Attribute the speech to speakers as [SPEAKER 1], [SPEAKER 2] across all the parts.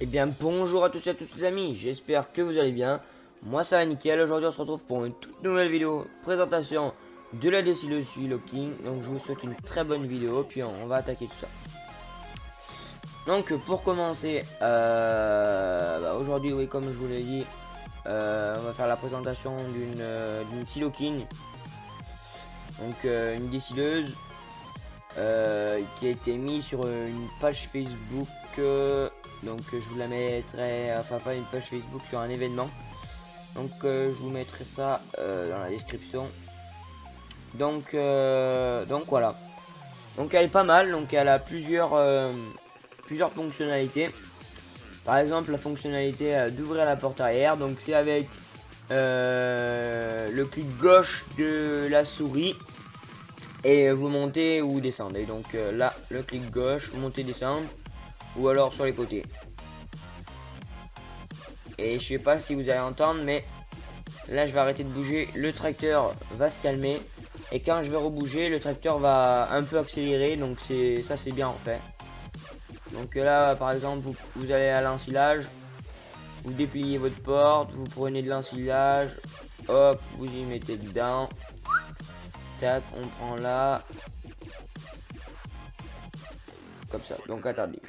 [SPEAKER 1] Eh bien bonjour à tous et à toutes les amis, j'espère que vous allez bien. Moi ça va nickel, aujourd'hui on se retrouve pour une toute nouvelle vidéo présentation de la décileuse Locking. Donc je vous souhaite une très bonne vidéo, puis on va attaquer tout ça. Donc pour commencer, aujourd'hui oui comme je vous l'ai dit, on va faire la présentation d'une Siloking. Donc une décileuse qui a été mise sur une page Facebook. Donc je vous la mettrai, enfin pas une page Facebook, sur un événement. Donc je vous mettrai ça dans la description. Donc voilà. Donc elle est pas mal, donc elle a plusieurs fonctionnalités. Par exemple la fonctionnalité d'ouvrir la porte arrière. Donc c'est avec le clic gauche de la souris. Et vous montez ou descendez. Donc là le clic gauche, monter, descendre. Ou alors sur les côtés. Et je sais pas si vous allez entendre, mais là je vais arrêter de bouger, le tracteur va se calmer. Et quand je vais rebouger, le tracteur va un peu accélérer, donc c'est bien en fait. Donc là par exemple vous allez à l'ensilage, vous dépliez votre porte, vous prenez de l'ensilage, hop, vous y mettez dedans. Tac, on prend là. Comme ça. Donc attendez,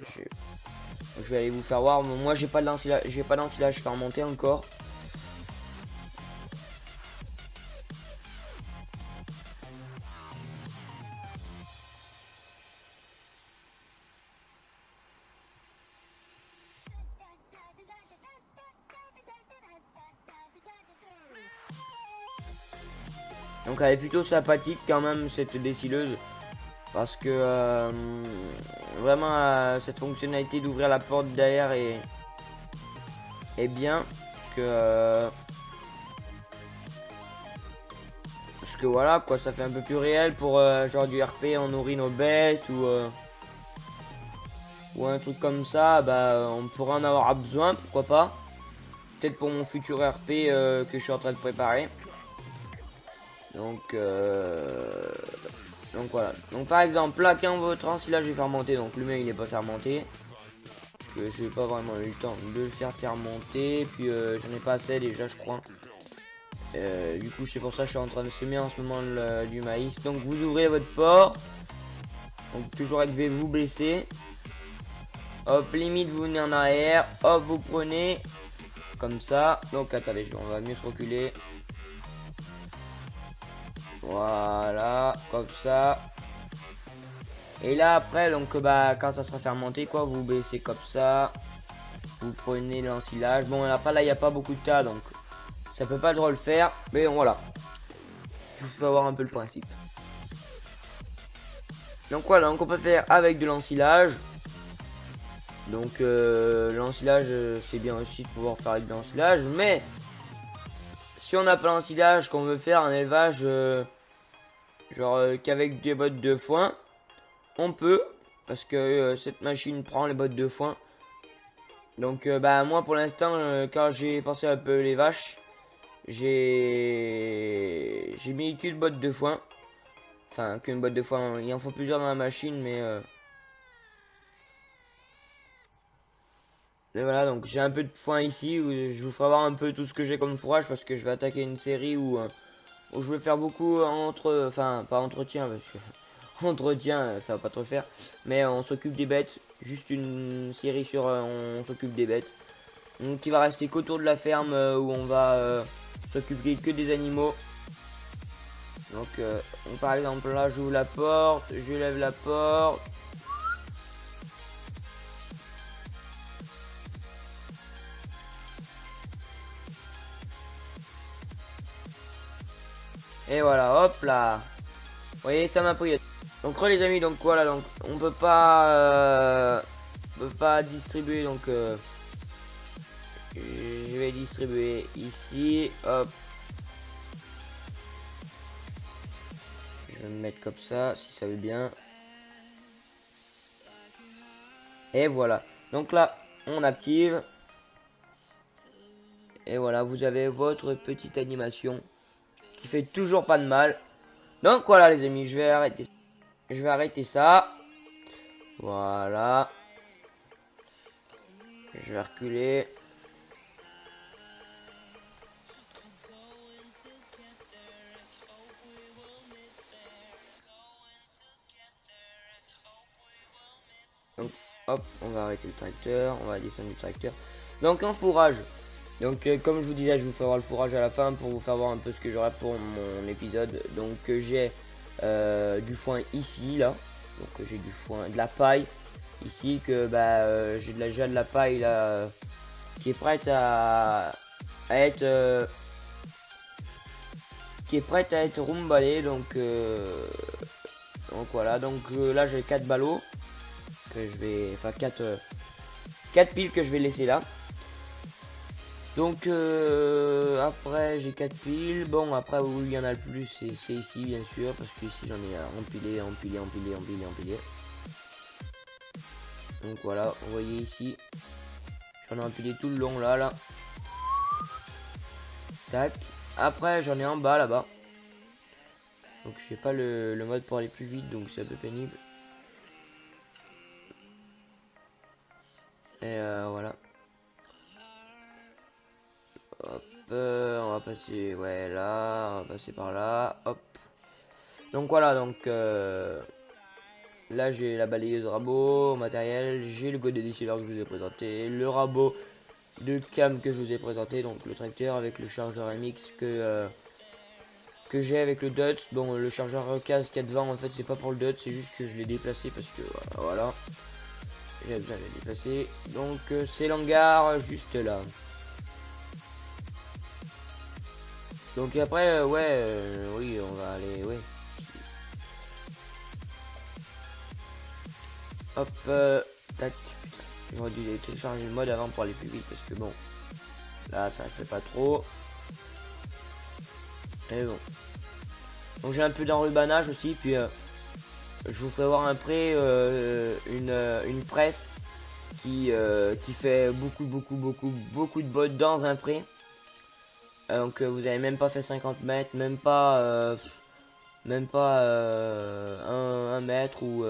[SPEAKER 1] je vais aller vous faire voir. Moi j'ai pas d'ensilage faire monter encore. Donc elle est plutôt sympathique quand même cette décileuse. Parce que vraiment cette fonctionnalité d'ouvrir la porte derrière est bien. Parce que voilà quoi, ça fait un peu plus réel pour genre du RP, on nourrit nos bêtes ou un truc comme ça. Bah on pourrait en avoir besoin, pourquoi pas. Peut-être pour mon futur RP que je suis en train de préparer. Donc voilà. Donc par exemple là quand votre ensilage est fermenté, donc le mien il est pas fermenté. Que j'ai pas vraiment eu le temps de le faire fermenter. Puis j'en ai pas assez déjà je crois. Du coup c'est pour ça que je suis en train de semer en ce moment du maïs. Donc vous ouvrez votre porte. Donc toujours avec V vous baissez. Hop, limite vous venez en arrière. Hop, vous prenez. Comme ça. Donc attendez, on va mieux se reculer. Voilà, comme ça. Et là après, donc bah quand ça sera fermenté quoi, vous baissez comme ça. Vous prenez l'ensilage. Bon après là il n'y a pas beaucoup de tas, donc ça peut pas trop le faire. Mais bon, voilà. Je vous fais voir un peu le principe. Donc voilà, donc on peut faire avec de l'ensilage. Donc l'ensilage c'est bien aussi de pouvoir faire avec de l'ensilage. Mais si on n'a pas l'ensilage, qu'on veut faire un élevage qu'avec des bottes de foin, on peut. Parce que cette machine prend les bottes de foin. Donc bah moi pour l'instant quand j'ai pensé un peu les vaches, j'ai mis qu'une botte de foin. Enfin qu'une botte de foin, il en faut plusieurs dans la machine mais voilà, donc j'ai un peu de foin ici où je vous ferai voir un peu tout ce que j'ai comme fourrage parce que je vais attaquer une série où je vais faire beaucoup enfin pas entretien parce que entretien ça va pas trop faire, mais on s'occupe des bêtes, juste une série sur on s'occupe des bêtes. Donc il va rester qu'autour de la ferme où on va s'occuper que des animaux. Donc par exemple là j'ouvre la porte, je lève la porte. Et voilà, hop là. Vous voyez, ça m'a pris. Donc les amis, donc voilà, donc on peut pas distribuer, donc je vais distribuer ici, hop. Je vais me mettre comme ça, si ça veut bien. Et voilà. Donc là, on active. Et voilà, vous avez votre petite animation qui fait toujours pas de mal. Donc voilà les amis, je vais arrêter ça. Voilà. Je vais reculer. Donc hop, on va arrêter le tracteur, on va descendre du tracteur. Donc un fourrage. Donc comme je vous disais, je vous fais voir le fourrage à la fin pour vous faire voir un peu ce que j'aurai pour mon épisode. Donc j'ai du foin ici là. Donc j'ai du foin, de la paille ici que j'ai déjà de la paille là qui est prête à être rumballée. Donc voilà. Donc là j'ai 4 ballots que je vais, enfin 4 piles que je vais laisser là. Donc après j'ai 4 piles. Bon après où il y en a le plus c'est ici bien sûr. Parce que ici j'en ai empilé. Donc voilà, vous voyez ici. J'en ai empilé tout le long là. Tac. Après j'en ai en bas là-bas. Donc je sais pas le mode pour aller plus vite. Donc c'est un peu pénible. Et voilà. Hop, on va passer, ouais, là, on va passer par là, hop. Donc voilà, donc là j'ai la balayeuse rabot, matériel, j'ai le godet décileur que je vous ai présenté, le rabot de cam que je vous ai présenté, donc le tracteur avec le chargeur MX que j'ai avec le DUTS. Bon, le chargeur casque 420 en fait c'est pas pour le DUTS, c'est juste que je l'ai déplacé parce que voilà, j'ai besoin de le déplacer. Donc c'est l'hangar juste là. Donc après, oui, on va aller, ouais. Hop, tac, putain. J'aurais dû télécharger le mode avant pour aller plus vite parce que bon, là ça ne fait pas trop. Et bon. Donc j'ai un peu d'enrubanage aussi, puis je vous ferai voir après une presse qui fait beaucoup de bottes dans un pré. Donc vous avez même pas fait 50 mètres, même pas 1 mètre ou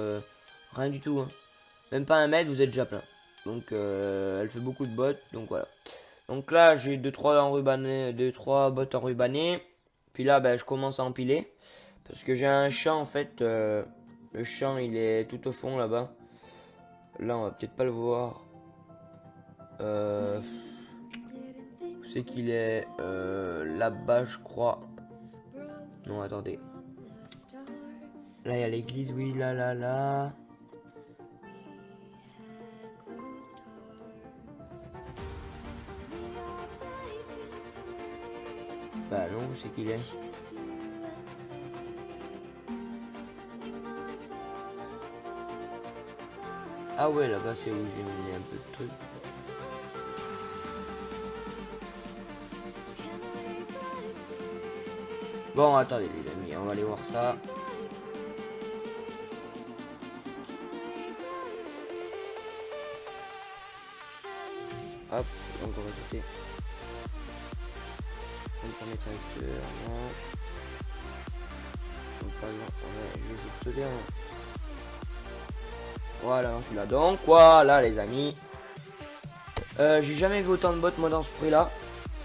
[SPEAKER 1] rien du tout. Hein. Même pas 1 mètre, vous êtes déjà plein. Donc elle fait beaucoup de bottes, donc voilà. Donc là j'ai 2-3 bottes enrubannées. Puis là je commence à empiler. Parce que j'ai un champ en fait. Le champ il est tout au fond là-bas. Là on va peut-être pas le voir. C'est qu'il est là-bas je crois. Non attendez. Là il y a l'église, oui là. Bah non, c'est qu'il est. Ah ouais là-bas c'est où j'ai mis un peu de trucs. Bon attendez les amis, on va aller voir ça. Hop, donc on va sauter. Donc on met tracteur, non. Donc pas non, je vais essayer de sauter. Hein. Voilà, celui-là. Donc voilà les amis. J'ai jamais vu autant de bots moi dans ce prix là.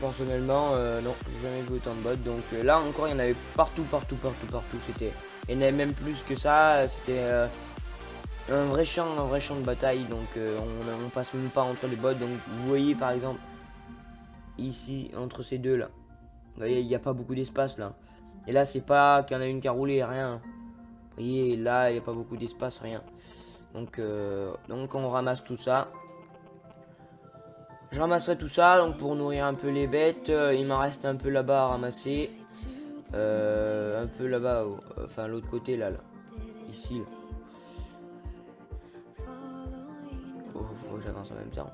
[SPEAKER 1] Personnellement, non, j'ai jamais vu autant de bots. Donc là encore, il y en avait partout. C'était, il y en avait même plus que ça. C'était un vrai champ de bataille. Donc on passe même pas entre les bots. Donc vous voyez par exemple ici entre ces deux là. Vous voyez, il n'y a pas beaucoup d'espace là. Et là, c'est pas qu'il y en a une qui a roulé, rien. Vous voyez, là, il n'y a pas beaucoup d'espace, rien. Donc on ramasse tout ça. Je ramasserai tout ça donc pour nourrir un peu les bêtes. Il m'en reste un peu là-bas à ramasser. Un peu là-bas, enfin l'autre côté là. Ici. Là. Oh, faut que j'avance en même temps.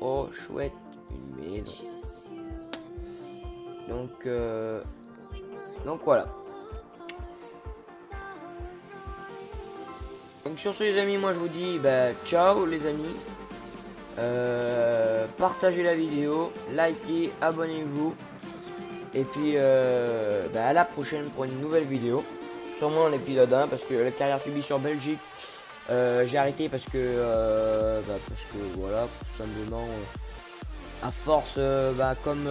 [SPEAKER 1] Oh, chouette, une maison. Donc voilà. Donc sur ce les amis, moi je vous dis ciao les amis. Partagez la vidéo, likez, abonnez-vous. Et puis à la prochaine pour une nouvelle vidéo. Sûrement l'épisode 1 parce que la carrière subie sur Belgique. J'ai arrêté parce que voilà, tout simplement, à force, comme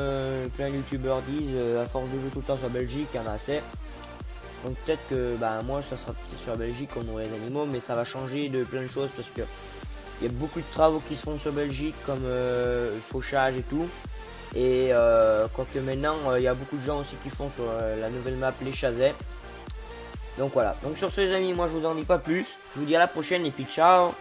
[SPEAKER 1] plein de youtubeurs disent, à force de jouer tout le temps sur Belgique, il y en a assez. Donc peut-être que moi ça sera peut-être sur la Belgique qu'on aurait les animaux, mais ça va changer de plein de choses parce que il y a beaucoup de travaux qui se font sur Belgique comme le fauchage et tout. Et quoique maintenant il y a beaucoup de gens aussi qui font sur la nouvelle map les Chazets. Donc voilà, donc sur ce les amis, moi je vous en dis pas plus. Je vous dis à la prochaine et puis ciao.